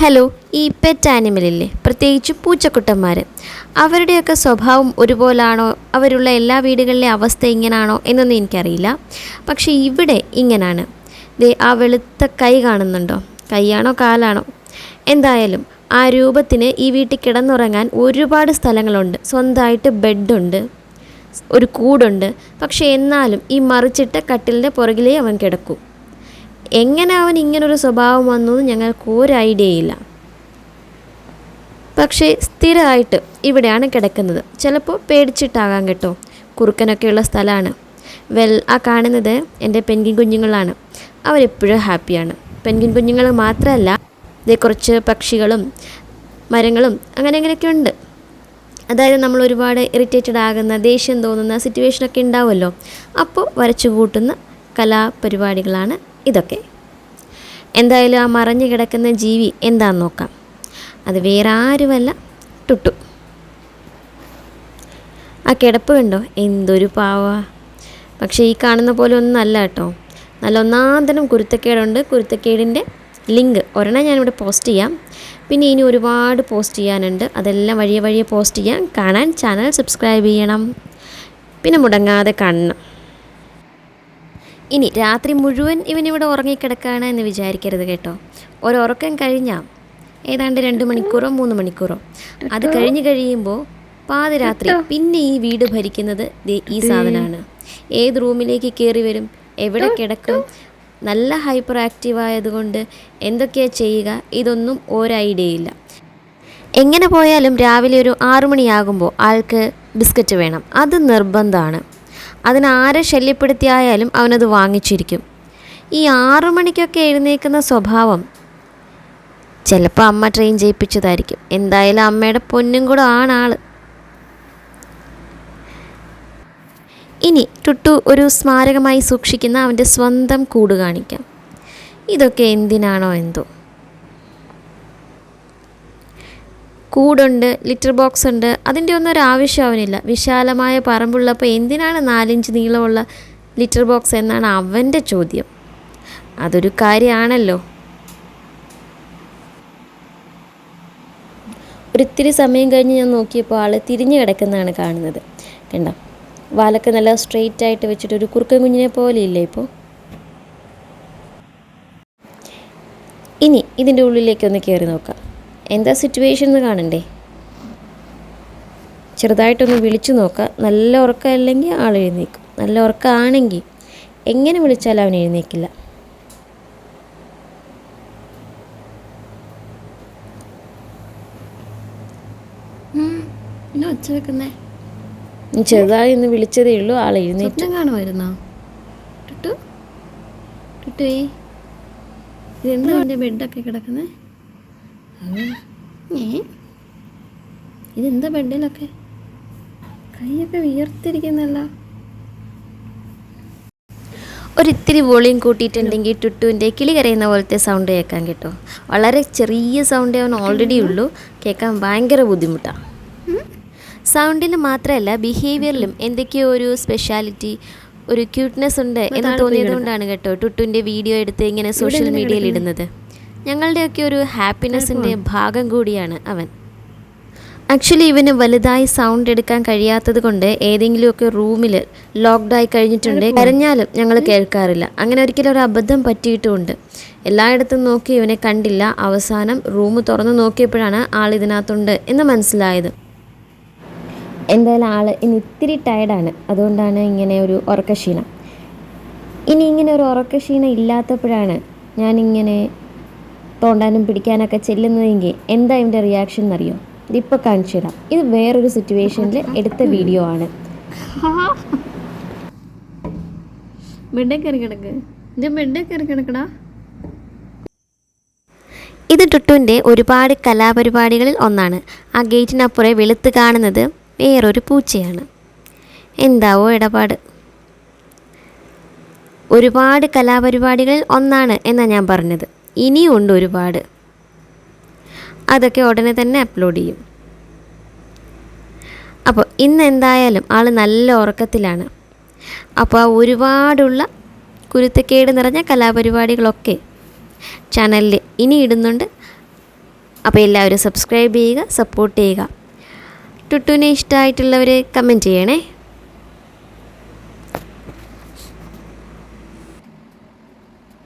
Hello, ഈ pet ആനിമലില്ലേ, പ്രത്യേകിച്ച് പൂച്ചക്കുട്ടന്മാർ, അവരുടെയൊക്കെ സ്വഭാവം ഒരുപോലാണോ, അവരുള്ള എല്ലാ വീടുകളിലെ അവസ്ഥ ഇങ്ങനാണോ എന്നൊന്നും എനിക്കറിയില്ല. പക്ഷേ ഇവിടെ ഇങ്ങനാണ്. ദേ ആ വെളുത്ത കൈ കാണുന്നുണ്ടോ? കൈയാണോ കാലാണോ എന്തായാലും ആ രൂപത്തിന് ഈ വീട്ടിൽ കിടന്നുറങ്ങാൻ ഒരുപാട് സ്ഥലങ്ങളുണ്ട്. സ്വന്തമായിട്ട് ബെഡുണ്ട്, ഒരു കൂടുണ്ട്. പക്ഷേ എന്നാലും ഈ മറിച്ചിട്ട കട്ടിലിൻ്റെ പുറകിലേ അവൻ കിടക്കും. എങ്ങനെ അവൻ ഇങ്ങനൊരു സ്വഭാവം വന്നു ഞങ്ങൾക്ക് ഒരു ഐഡിയയില്ല. പക്ഷേ സ്ഥിരമായിട്ട് ഇവിടെയാണ് കിടക്കുന്നത്. ചിലപ്പോൾ പേടിച്ചിട്ടാകാം കേട്ടോ. കുറുക്കനൊക്കെയുള്ള സ്ഥലമാണ്. ആ കാണുന്നത് എൻ്റെ പെൻഗിൻ കുഞ്ഞുങ്ങളാണ്. അവരെപ്പോഴും ഹാപ്പിയാണ്. പെൻഗിൻ കുഞ്ഞുങ്ങൾ മാത്രമല്ല, ഇതേ കുറച്ച് പക്ഷികളും മരങ്ങളും അങ്ങനെയൊക്കെ ഉണ്ട്. അതായത് നമ്മൾ ഒരുപാട് ഇറിറ്റേറ്റഡ് ആകുന്ന, ദേഷ്യം തോന്നുന്ന സിറ്റുവേഷനൊക്കെ ഉണ്ടാവുമല്ലോ. അപ്പോൾ വരച്ചു കൂട്ടുന്ന കലാപരിപാടികളാണ് ഇതൊക്കെ. എന്തായാലും ആ മറഞ്ഞു കിടക്കുന്ന ജീവി എന്താണെന്ന് നോക്കാം. അത് വേറെ ആരുമല്ല, ടുട്ടു. ആ കിടപ്പ് കണ്ടോ, എന്തൊരു പാവാ. പക്ഷേ ഈ കാണുന്ന പോലെ ഒന്നും അല്ല കേട്ടോ. നല്ല ഒന്നാന്തരം കുരുത്തക്കേടുണ്ട്. കുരുത്തക്കേടിൻ്റെ ലിങ്ക് ഒരെണ്ണം ഞാനിവിടെ പോസ്റ്റ് ചെയ്യാം. പിന്നെ ഇനി ഒരുപാട് പോസ്റ്റ് ചെയ്യാനുണ്ട്. അതെല്ലാം വഴിയെ പോസ്റ്റ് ചെയ്യാം. കാണാൻ ചാനൽ സബ്സ്ക്രൈബ് ചെയ്യണം. പിന്നെ മുടങ്ങാതെ കാണണം. ഇനി രാത്രി മുഴുവൻ ഇവനിവിടെ ഉറങ്ങിക്കിടക്കുകയാണ് എന്ന് വിചാരിക്കരുത് കേട്ടോ. ഒരുറക്കം കഴിഞ്ഞാൽ ഏതാണ്ട് 2 മണിക്കൂറോ 3 മണിക്കൂറോ അത് കഴിയുമ്പോൾ പാതിരാത്രി പിന്നെ ഈ വീട് ഭരിക്കുന്നത് ഈ സാധനമാണ്. ഏത് റൂമിലേക്ക് കയറി വരും, എവിടെ കിടക്കും, നല്ല ഹൈപ്പർ ആക്റ്റീവ് ആയതുകൊണ്ട് എന്തൊക്കെയാണ് ചെയ്യുക, ഇതൊന്നും ഒരു ഐഡിയയില്ല. എങ്ങനെ പോയാലും രാവിലെ ഒരു 6 മണിയാകുമ്പോൾ ആൾക്ക് ബിസ്ക്കറ്റ് വേണം. അത് നിർബന്ധമാണ്. അതിനാരെ ശല്യപ്പെടുത്തിയായാലും അവനത് വാങ്ങിച്ചിരിക്കും. ഈ 6 മണിക്കൊക്കെ എഴുന്നേൽക്കുന്ന സ്വഭാവം ചിലപ്പോൾ അമ്മ ട്രെയിൻ ചെയ്യിപ്പിച്ചതായിരിക്കും. എന്തായാലും അമ്മയുടെ പൊന്നും കൂടെ ആൾ. ഇനി ടുട്ടു ഒരു സ്മാരകമായി സൂക്ഷിക്കുന്ന അവൻ്റെ സ്വന്തം കൂട് കാണിക്കാം. ഇതൊക്കെ എന്തിനാണോ എന്തോ. കൂടുണ്ട്, ലിറ്റർ ബോക്സ് ഉണ്ട്. അതിൻ്റെ ഒന്നും ഒരു ആവശ്യം അവനില്ല. വിശാലമായ പറമ്പുള്ളപ്പോൾ എന്തിനാണ് 4 ഇഞ്ച് നീളമുള്ള ലിറ്റർ ബോക്സ് എന്നാണ് അവൻ്റെ ചോദ്യം. അതൊരു കാര്യമാണല്ലോ. ഒരിത്തിരി സമയം കഴിഞ്ഞ് ഞാൻ നോക്കിയപ്പോൾ ആൾ തിരിഞ്ഞു കിടക്കുന്നതാണ് കാണുന്നത്. കണ്ടോ, വാലൊക്കെ നല്ല സ്ട്രെയിറ്റ് ആയിട്ട് വെച്ചിട്ട് ഒരു കുറുക്കൻ കുഞ്ഞിനെ പോലെ ഇല്ലേ ഇപ്പോൾ. ഇനി ഇതിൻ്റെ ഉള്ളിലേക്കൊന്ന് കയറി നോക്കാം. എന്താ സിറ്റുവേഷൻ എന്ന് കാണണ്ടേ. ചെറുതായിട്ടൊന്ന് വിളിച്ചു നോക്കാം. നല്ല ഉറക്കം അല്ലെങ്കിൽ ആൾ എഴുന്നേക്കും. നല്ല ഉറക്കമാണെങ്കിൽ എങ്ങനെ വിളിച്ചാലും അവൻ എഴുന്നേക്കില്ല. ഒച്ച വെക്കുന്നേ ചെറുതായി ഒന്ന് വിളിച്ചതേ ഉള്ളൂ. ആൾ എഴുന്നേറ്റ് കാണുമായിരുന്നോ? ടുട്ടു ടുട്ടുവേ, ഇതെന്താ എൻ്റെ ബെഡൊക്കെ കിടക്കുന്നേ? ഇതെന്താ ബെഡിലൊക്കെ കൈയൊക്കെ വിയർത്തിരിക്കുന്നല്ലോ. ഒരിത്തിരി വോളിയം കൂട്ടിയിട്ടുണ്ടെങ്കിൽ ടുട്ടുവിൻ്റെ കിളി കരയുന്ന പോലത്തെ സൗണ്ട് കേൾക്കാൻ കേട്ടോ. വളരെ ചെറിയ സൗണ്ടേ അവൻ ഓൾറെഡി ഉള്ളൂ. കേൾക്കാൻ ഭയങ്കര ബുദ്ധിമുട്ടാണ്. സൗണ്ടിൽ മാത്രമല്ല, ബിഹേവിയറിലും എന്തൊക്കെയോ ഒരു സ്പെഷ്യാലിറ്റി, ഒരു ക്യൂട്ട്നെസ് ഉണ്ട് എന്ന് തോന്നിയത് കൊണ്ടാണ് കേട്ടോ ടുട്ടുവിൻ്റെ വീഡിയോ എടുത്ത് ഇങ്ങനെ സോഷ്യൽ മീഡിയയിൽ ഇടുന്നത്. ഞങ്ങളുടെയൊക്കെ ഒരു ഹാപ്പിനെസ്സിൻ്റെ ഭാഗം കൂടിയാണ് അവൻ. ആക്ച്വലി ഇവന് വലുതായി സൗണ്ട് എടുക്കാൻ കഴിയാത്തത് കൊണ്ട് ഏതെങ്കിലുമൊക്കെ റൂമിൽ ലോക്ക്ഡായി കഴിഞ്ഞിട്ടുണ്ട്. കരഞ്ഞാലും ഞങ്ങൾ കേൾക്കാറില്ല. അങ്ങനെ ഒരിക്കലും ഒരു അബദ്ധം പറ്റിയിട്ടുമുണ്ട്. എല്ലായിടത്തും നോക്കി ഇവനെ കണ്ടില്ല. അവസാനം റൂം തുറന്ന് നോക്കിയപ്പോഴാണ് ആൾ ഇതിനകത്തുണ്ട് എന്ന് മനസ്സിലായത്. എന്തായാലും ആൾ ഇന്ന് ഇത്തിരി ടയർഡാണ്. അതുകൊണ്ടാണ് ഇങ്ങനെ ഒരു ഉറക്കക്ഷീണം. ഇനി ഇങ്ങനെ ഒരു ഉറക്കക്ഷീണം ഇല്ലാത്തപ്പോഴാണ് ഞാനിങ്ങനെ തോണ്ടാനും പിടിക്കാനൊക്കെ ചെല്ലുന്നതെങ്കിൽ എന്താ എൻ്റെ റിയാക്ഷൻ എന്നറിയോ? ഇതിപ്പോൾ കാണിച്ചു തരാം. ഇത് വേറൊരു സിറ്റുവേഷനിൽ എടുത്ത വീഡിയോ ആണ്. ഇത് ടുട്ടുവിൻ്റെ ഒരുപാട് കലാപരിപാടികളിൽ ഒന്നാണ്. ആ ഗേറ്റിനപ്പുറം വെളുത്ത് കാണുന്നത് വേറൊരു പൂച്ചയാണ്. എന്താവോ ഇടപാട്. ഒരുപാട് കലാപരിപാടികളിൽ ഒന്നാണ് എന്നാണ് ഞാൻ പറഞ്ഞത്. ഇനിയും ഉണ്ട് ഒരുപാട്. അതൊക്കെ ഉടനെ തന്നെ അപ്ലോഡ് ചെയ്യും. അപ്പോൾ ഇന്ന് എന്തായാലും ആൾ നല്ല ഉറക്കത്തിലാണ്. അപ്പോൾ ഒരുപാടുള്ള കുരുത്തക്കേട് നിറഞ്ഞ കലാപരിപാടികളൊക്കെ ചാനലിൽ ഇനി ഇടുന്നുണ്ട്. അപ്പോൾ എല്ലാവരും സബ്സ്ക്രൈബ് ചെയ്യുക, സപ്പോർട്ട് ചെയ്യുക. ടുട്ടുവിനെ ഇഷ്ടമായിട്ടുള്ളവർ കമൻറ്റ് ചെയ്യണേ.